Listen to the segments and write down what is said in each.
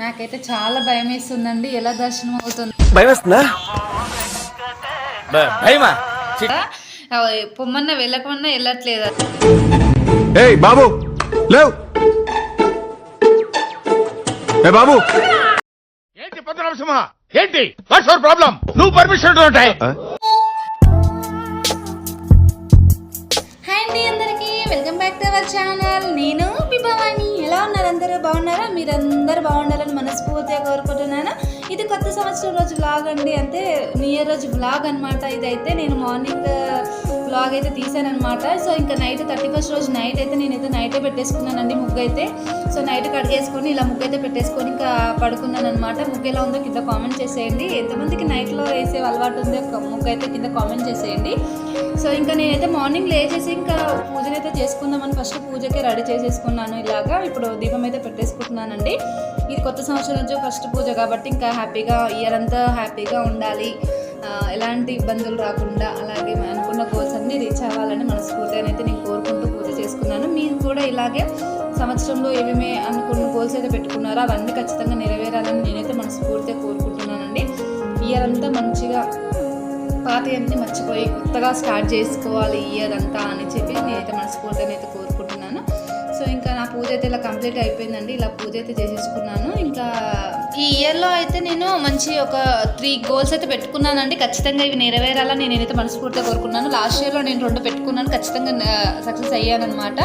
నాకైతే చాలా భయం వేస్తుందండి. ఎలా దర్శనం అవుతుంది? పొమ్మన్నా వెళ్ళకమన్నా వెళ్ళట్లేదు. బాబు లేవు బాబు. ఏంటి పద్మనాభసింహ, ఏంటి వాట్స్ యువర్ ప్రాబ్లం? నువ్వు పర్మిషన్ ఉంటాయి. హాయ్ అండి అందరికీ, welcome back to our channel. నేను మీ భవాని. ఎలా ఉన్నారు? అందరూ బాగున్నారా? మీరందరూ బాగుండాలని మనస్ఫూర్తిగా కోరుకుంటున్నాను. ఇది కొత్త సంవత్సరం రోజు వ్లాగ్ అండి, అంటే న్యూ ఇయర్ రోజు వ్లాగ్ అనమాట. ఇదైతే నేను మార్నింగ్ వ్లాగ్ అయితే తీసానమాట. సో ఇంకా నైట్ 31st రోజు నైట్ అయితే నేనైతే నైటే పెట్టేసుకున్నానండి ముగ్గు అయితే. సో నైట్ కడిగేసుకొని ఇలా ముగ్గు అయితే పెట్టేసుకొని ఇంకా పడుకున్నాను అనమాట. ముగ్గు ఎలా ఉందో కింద కామెంట్ చేసేయండి. ఎంతమందికి నైట్లో వేసే అలవాటు ఉందో ముగ్గు అయితే కింద కామెంట్ చేసేయండి. సో ఇంకా నేనైతే మార్నింగ్ లేచేసి ఇంకా పూజనైతే చేసుకుందామని ఫస్ట్ పూజకే రెడీ చేసేసుకున్నాను. ఇలాగా ఇప్పుడు దీపం అయితే పెట్టేసుకుంటున్నానండి. ఇది కొత్త సంవత్సరం నుంచి ఫస్ట్ పూజ కాబట్టి ఇంకా హ్యాపీగా ఇయర్ అంతా హ్యాపీగా ఉండాలి, ఎలాంటి ఇబ్బందులు రాకుండా, అలాగే అనుకున్న గోల్స్ అన్నీ రీచ్ అవ్వాలని మనస్ఫూర్తిగా అయితే నేను కోరుకుంటూ పూజ చేసుకున్నాను. మీరు కూడా ఇలాగే సంవత్సరంలో ఏమేమి అనుకున్న గోల్స్ అయితే పెట్టుకున్నారో అవన్నీ ఖచ్చితంగా నెరవేరాలని నేనైతే మనస్ఫూర్తిగా కోరుకుంటున్నానండి. ఇయర్ అంతా మంచిగా పాతయన్నీ మర్చిపోయి కొత్తగా స్టార్ట్ చేసుకోవాలి ఇయర్ అంతా అని చెప్పి నేనైతే మనస్ఫూర్తిగా అయితే కోరుకుంటున్నాను. సో ఇంకా నా పూజ అయితే ఇలా కంప్లీట్ అయిపోయిందండి. ఇలా పూజ అయితే చేసేసుకున్నాను. ఇంకా ఈ ఇయర్లో అయితే నేను మంచి ఒక 3 గోల్స్ అయితే పెట్టుకున్నానండి. ఖచ్చితంగా ఇవి నెరవేరాలని నేనైతే మనస్ఫూర్తిగా కోరుకున్నాను. లాస్ట్ ఇయర్లో నేను 2 పెట్టుకున్నాను, ఖచ్చితంగా సక్సెస్ అయ్యానమాట.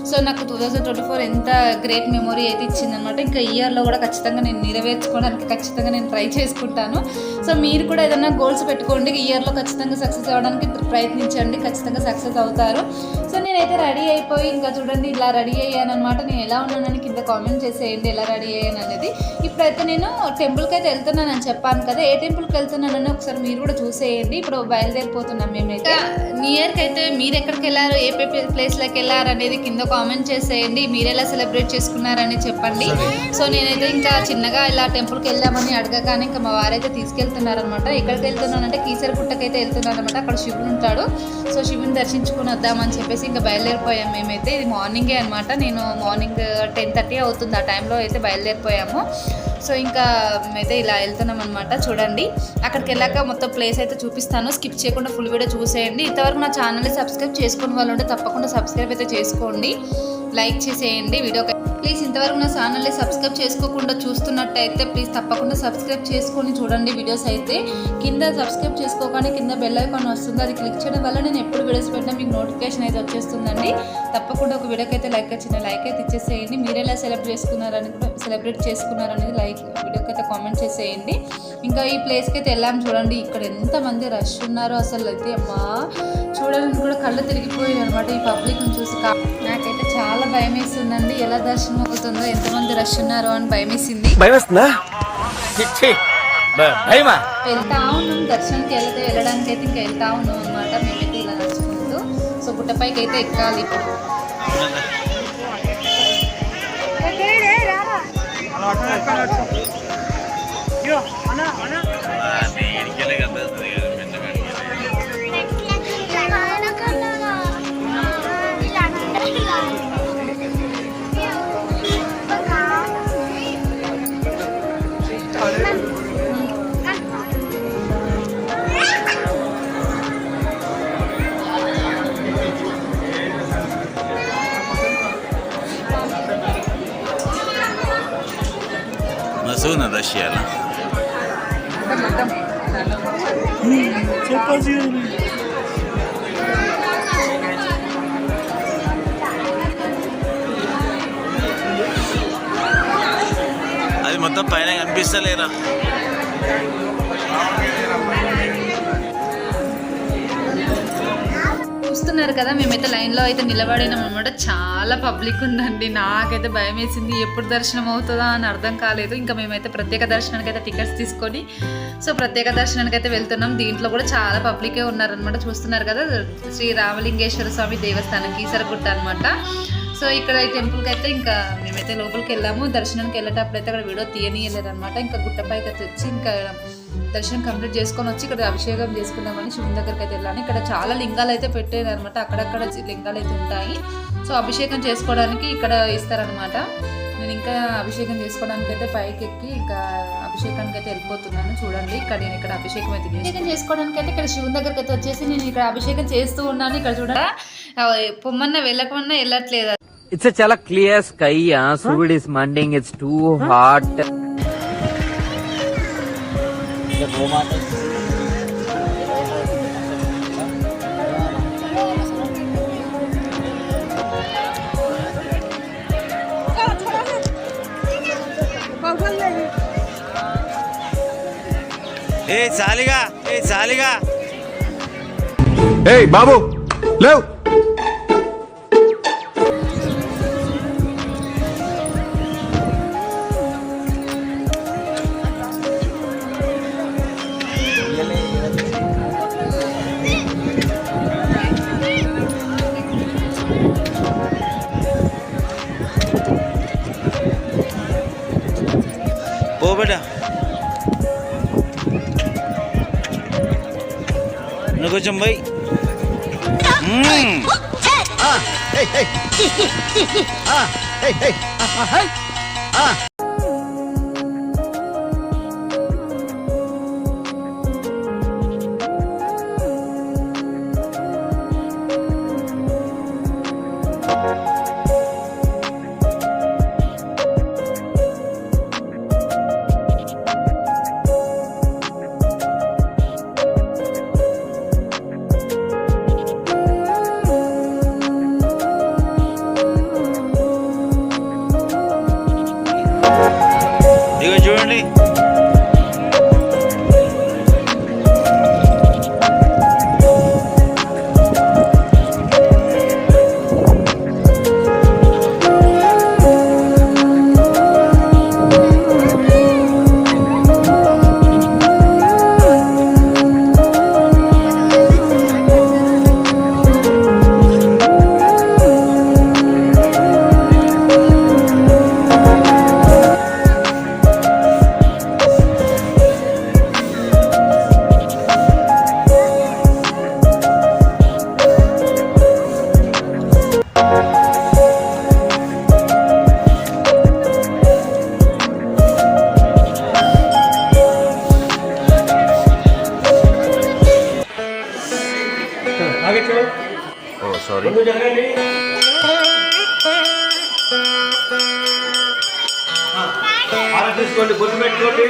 సో నాకు 2024 ఎంత గ్రేట్ మెమొరీ అయితే ఇచ్చిందనమాట. ఇంకా ఇయర్లో కూడా ఖచ్చితంగా నేను నెరవేర్చుకోవడానికి ఖచ్చితంగా నేను ట్రై చేసుకుంటాను. సో మీరు కూడా ఏదైనా గోల్స్ పెట్టుకోండి, ఇయర్లో ఖచ్చితంగా సక్సెస్ అవ్వడానికి ప్రయత్నించండి, ఖచ్చితంగా సక్సెస్ అవుతారు. సో నేనైతే రెడీ అయిపోయి ఇంకా చూడండి ఇలా రెడీ అయ్యానమాట. నేను ఎలా ఉన్నానని కింద కామెంట్ చేసేయండి ఎలా రెడీ అయ్యాను అనేది. ఇప్పుడైతే నేను టెంపుల్కి అయితే వెళ్తున్నానని చెప్పాను కదా, ఏ టెంపుల్కి వెళ్తున్నానని ఒకసారి మీరు కూడా చూసేయండి. ఇప్పుడు బయలుదేరిపోతున్నాం మేమైతే. న్యూ ఇయర్కి అయితే మీరు ఎక్కడికి వెళ్ళారు, ఏ ప్లేస్లోకి వెళ్ళారు అనేది కింద కామెంట్ చేసేయండి. మీరు ఎలా సెలబ్రేట్ చేసుకున్నారని చెప్పండి. సో నేనైతే ఇంకా చిన్నగా ఇలా టెంపుల్కి వెళ్ళామని అడగగానే ఇంకా మా వారైతే తీసుకెళ్తున్నారనమాట. ఎక్కడికి వెళ్తున్నానంటే కీసరపుట్టకైతే వెళ్తున్నాను అనమాట. అక్కడ శివుడు ఉంటాడు. సో శివుని దర్శించుకుని వద్దామని చెప్పేసి ఇంకా బయలుదేరిపోయాం మేమైతే. ఇది మార్నింగే అనమాట. నేను మార్నింగ్ 10:30 అవుతుంది, ఆ టైంలో అయితే బయలుదేరిపోయాము. సో ఇంకా మేమైతే ఇలా వెళ్తున్నాం అనమాట. చూడండి అక్కడికి వెళ్ళాక మొత్తం ప్లేస్ అయితే చూపిస్తాను, స్కిప్ చేయకుండా ఫుల్ వీడియో చూసేయండి. ఇంతవరకు నా ఛానల్ని సబ్స్క్రైబ్ చేసుకుని వాళ్ళు ఉంటే తప్పకుండా సబ్స్క్రైబ్ అయితే చేసుకోండి, లైక్ చేసేయండి వీడియో ప్లీజ్. ఇంతవరకు నా ఛానల్ని సబ్స్క్రైబ్ చేసుకోకుండా చూస్తున్నట్టయితే ప్లీజ్ తప్పకుండా సబ్స్క్రైబ్ చేసుకొని చూడండి వీడియోస్ అయితే. కింద సబ్స్క్రైబ్ చేసుకోగానే కింద బెల్ ఐకాన్ వస్తుంది, అది క్లిక్ చేయడం వల్ల నేను ఎప్పుడు వీడియోస్ పెట్టినా మీకు నోటిఫికేషన్ అయితే వచ్చేస్తుందండి. తప్పకుండా ఒక వీడియోకి అయితే చిన్న లైక్ అయితే ఇచ్చేసేయండి. మీరు ఎలా సెలబ్రేట్ చేసుకున్నారనేది వీడియోకి అయితే కామెంట్ చేసేయండి. ఇంకా ఈ ప్లేస్కి అయితే వెళ్ళాము. చూడండి ఇక్కడ ఎంతమంది రష్ ఉన్నారో అసలు అయితే అమ్మా చూడాలని కూడా కళ్ళు తిరిగిపోయాయి అనమాట ఈ పబ్లిక్ని చూసి. నాకైతే చాలా భయం వేస్తుందండి, ఎలా దర్శనం అవుతుందో, ఎంతమంది రష్ ఉన్నారో అని భయం వేసింది. వెళ్తా ఉన్నాం దర్శనానికి వెళ్ళడానికి అయితే ఇంకా వెళ్తా ఉన్నాం అనమాట. మేమైతే ఇలా నడుచుకుంటూ సో గుట్టపైకి అయితే ఎక్కాలి ఇప్పుడు. Zona da Xiela. అది మొత్తం పైన కనిపిస్తలేరా? చూస్తున్నారు కదా మేమైతే లైన్లో అయితే నిలబడినాం అనమాట. చాలా పబ్లిక్ ఉందండి. నాకైతే భయం వేసింది, ఎప్పుడు దర్శనం అవుతుందా అని అర్థం కాలేదు. ఇంకా మేమైతే ప్రత్యేక దర్శనానికి అయితే టికెట్స్ తీసుకొని సో ప్రత్యేక దర్శనానికి అయితే వెళ్తున్నాం. దీంట్లో కూడా చాలా పబ్లికే ఉన్నారనమాట. చూస్తున్నారు కదా శ్రీ రామలింగేశ్వర స్వామి దేవస్థానం కీసరగుట్ట అనమాట. సో ఇక్కడ ఈ టెంపుల్కి అయితే ఇంకా మేమైతే లోపలికి వెళ్ళాము. దర్శనానికి వెళ్ళేటప్పుడు అయితే అక్కడ వీడియో తీయనీయలేదు అనమాట. ఇంకా గుట్టపైకి అయితే వచ్చి ఇంకా దర్శనం కంప్లీట్ చేసుకొని వచ్చి ఇక్కడ అభిషేకం చేసుకుందామని శివుని దగ్గరికి అయితే వెళ్ళాను. ఇక్కడ చాలా లింగాలు అయితే పెట్టేది అనమాట, అక్కడక్కడ లింగాలు అయితే ఉంటాయి. సో అభిషేకం చేసుకోవడానికి ఇక్కడ ఇస్తారనమాట. నేను ఇంకా అభిషేకం చేసుకోవడానికి అయితే పైకి ఎక్కి ఇంకా అభిషేకానికి అయితే వెళ్ళిపోతున్నాను. చూడండి ఇక్కడ నేను ఇక్కడ అభిషేకం అయితే అభిషేకం చేసుకోవడానికి అయితే ఇక్కడ శివుని దగ్గరికి అయితే వచ్చేసి నేను ఇక్కడ అభిషేకం చేస్తూ ఉన్నాను. ఇక్కడ చూడండి పొమ్మన్నా వెళ్ళకమన్నా వెళ్ళట్లేదు. It's a chala clear sky. Sud is manding. It's too hot. ఏ చాలిగా ఏయ్ బాబు లేవ్. పో బిడ్డ, నువ్వు కొంచెం పోయి. ఇగో చూడండి, ఓ సారీ. తీసుకోండి, గుర్తు పెట్టుకోండి.